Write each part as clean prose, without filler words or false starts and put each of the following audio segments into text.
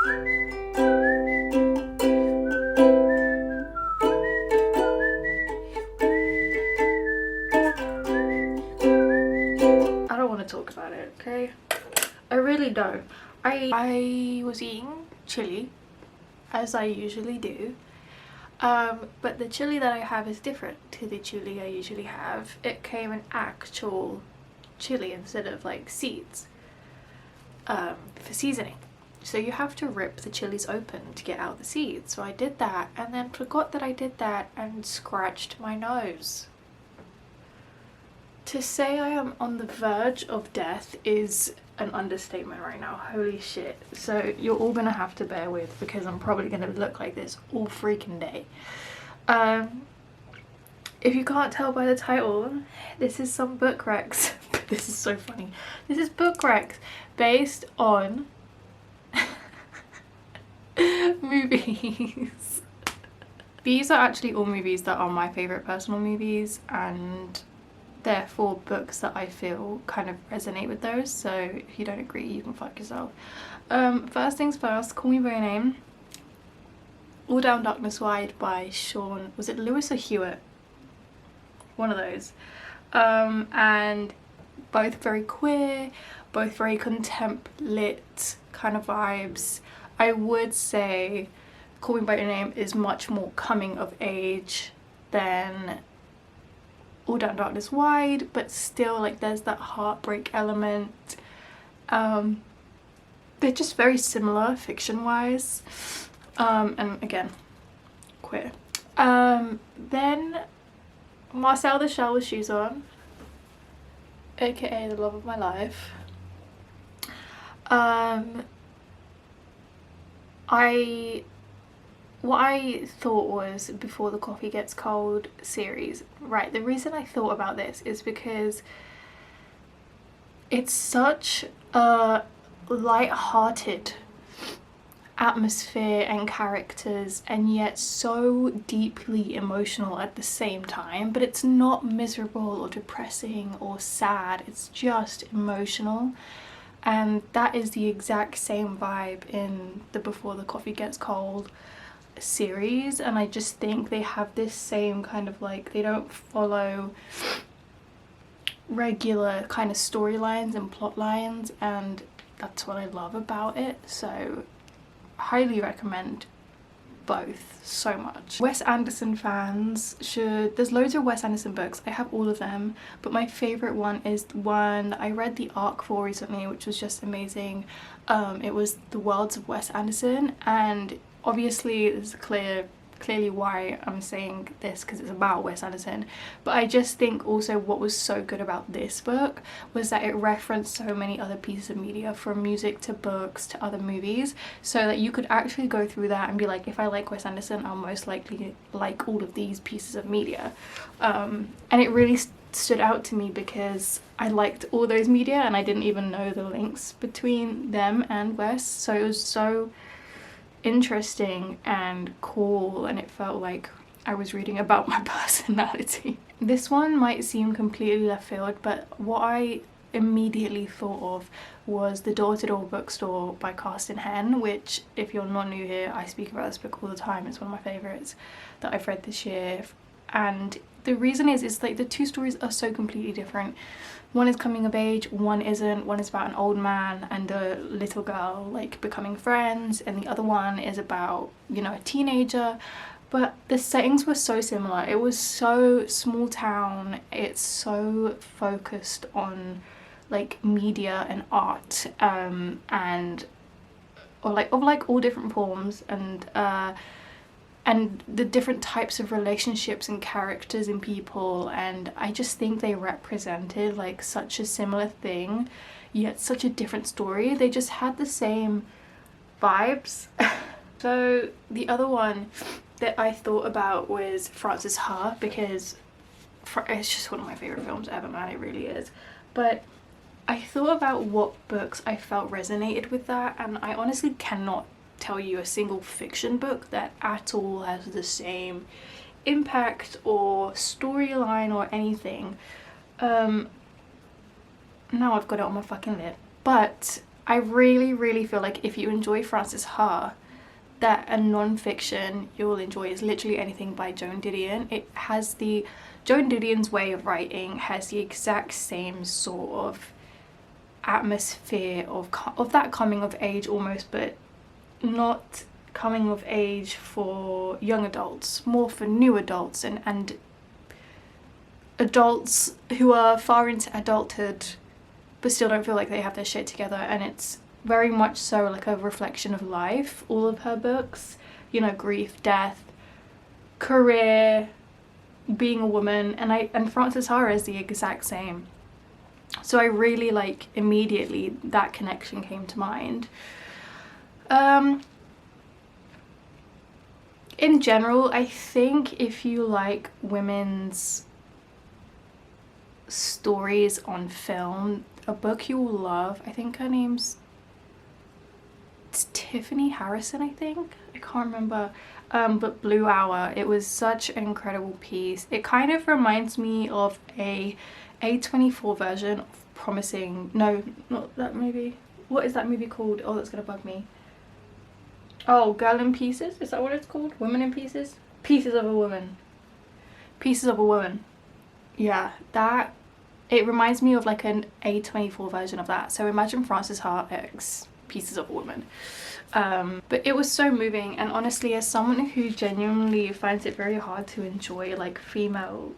I don't want to talk about it, okay? I really don't. I was eating chili, as I usually do. But the chili that I have is different to the chili I usually have. It came in actual chili instead of like seeds for seasoning. So you have to rip the chilies open to get out the seeds. So I did that and then forgot that I did that and scratched my nose. To say I am on the verge of death is an understatement right now. Holy shit. So you're all gonna have to bear with, because I'm probably gonna look like this all freaking day. If you can't tell by the title, this is some book recs. This is so funny. This is book recs based on movies. These are actually all movies that are my favorite personal movies, and therefore books that I feel kind of resonate with those. So if you don't agree, you can fuck yourself. First things first, Call Me By Your Name. All Down Darkness Wide by Sean, was it Lewis or Hewitt? One of those. And both very queer, both very contempt-lit kind of vibes. I would say Call Me By Your Name is much more coming of age than All Down Darkness Wide, but still like there's that heartbreak element. They're just very similar fiction-wise. And again, queer. Then Marcel the Shell with Shoes On, aka the love of my life. What I thought was Before the Coffee Gets Cold series. Right, the reason I thought about this is because it's such a light-hearted atmosphere and characters, and yet so deeply emotional at the same time. But it's not miserable or depressing or sad, it's just emotional. And that is the exact same vibe in the Before the Coffee Gets Cold series. And I just think they have this same kind of like, they don't follow regular kind of storylines and plot lines, and that's what I love about it. So highly recommend both so much. Wes Anderson fans should, there's loads of Wes Anderson books, I have all of them, but my favorite one is one I read the arc for recently, which was just amazing. It was The Worlds of Wes Anderson, and obviously there's clearly why I'm saying this, because it's about Wes Anderson, but I just think also what was so good about this book was that it referenced so many other pieces of media, from music to books to other movies, so that you could actually go through that and be like, if I like Wes Anderson, I'll most likely like all of these pieces of media. And it really stood out to me because I liked all those media and I didn't even know the links between them and Wes, so it was so interesting and cool, and it felt like I was reading about my personality. This one might seem completely left field, but what I immediately thought of was The Door-to-Door Bookstore by Carsten Henn, which, if you're not new here, I speak about this book all the time. It's one of my favourites that I've read this year, and the reason is like the two stories are so completely different. One is coming of age, one isn't. One is about an old man and a little girl like becoming friends, and the other one is about, you know, a teenager. But the settings were so similar. It was so small town, it's so focused on like media and art, and of all different forms, and the different types of relationships and characters and people, and I just think they represented like such a similar thing yet such a different story. They just had the same vibes. So the other one that I thought about was Frances Ha, because it's just one of my favorite films ever, man, it really is. But I thought about what books I felt resonated with that, and I honestly cannot tell you a single fiction book that at all has the same impact or storyline or anything. Now I've got it on my fucking lip, but I really feel like if you enjoy Frances Ha, that a non-fiction you'll enjoy is literally anything by Joan Didion. It has the Joan Didion's way of writing has the exact same sort of atmosphere of that coming of age almost, but not coming of age for young adults, more for new adults and adults who are far into adulthood but still don't feel like they have their shit together. And it's very much so like a reflection of life, all of her books, you know, grief, death, career, being a woman, and Frances Ha is the exact same. So I really like, immediately that connection came to mind. In general, I think if you like women's stories on film, a book you will love, I think her name's Tiffany Harrison, I think, I can't remember, but Blue Hour. It was such an incredible piece. It kind of reminds me of a A24 version of Promising, no, not that movie, what is that movie called? Oh, that's gonna bug me. Oh, Girl in Pieces, is that what it's called? Women in Pieces? Pieces of a Woman. Pieces of a Woman. Yeah, that, it reminds me of like an A24 version of that. So imagine Frances Ha x Pieces of a Woman. But it was so moving, and honestly, as someone who genuinely finds it very hard to enjoy like female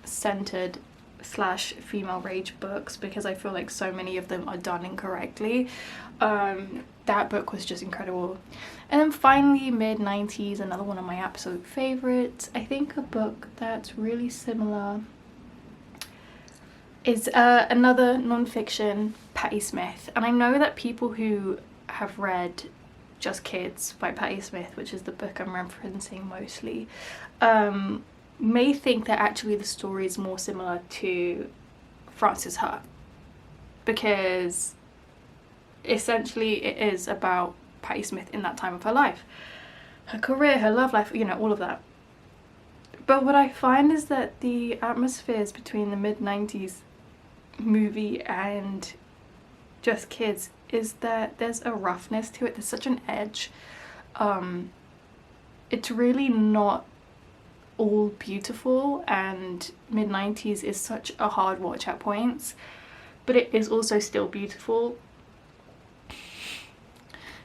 centered / female rage books, because I feel like so many of them are done incorrectly, that book was just incredible. And then finally, mid-90s, another one of my absolute favorites. I think a book that's really similar is another non-fiction, Patti Smith. And I know that people who have read Just Kids by Patti Smith, which is the book I'm referencing mostly, may think that actually the story is more similar to Frances Ha, because essentially it is about Patti Smith in that time of her life, her career, her love life, you know, all of that. But what I find is that the atmospheres between the mid-90s movie and Just Kids is that there's a roughness to it, there's such an edge. It's really not all beautiful, and mid-90s is such a hard watch at points, but it is also still beautiful.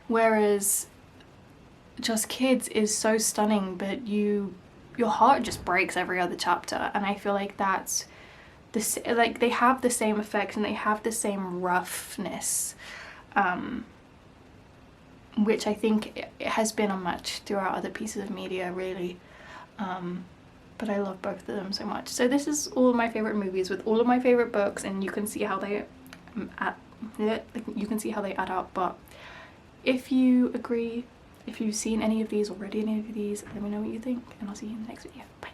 Whereas Just Kids is so stunning, but your heart just breaks every other chapter, and I feel like that's this, like, they have the same effects and they have the same roughness, which I think it has been unmatched throughout other pieces of media, really. But I love both of them so much. So this is all of my favorite movies with all of my favorite books, and you can see how they add up. But if you agree, if you've seen any of these or read any of these, let me know what you think, and I'll see you in the next video. Bye.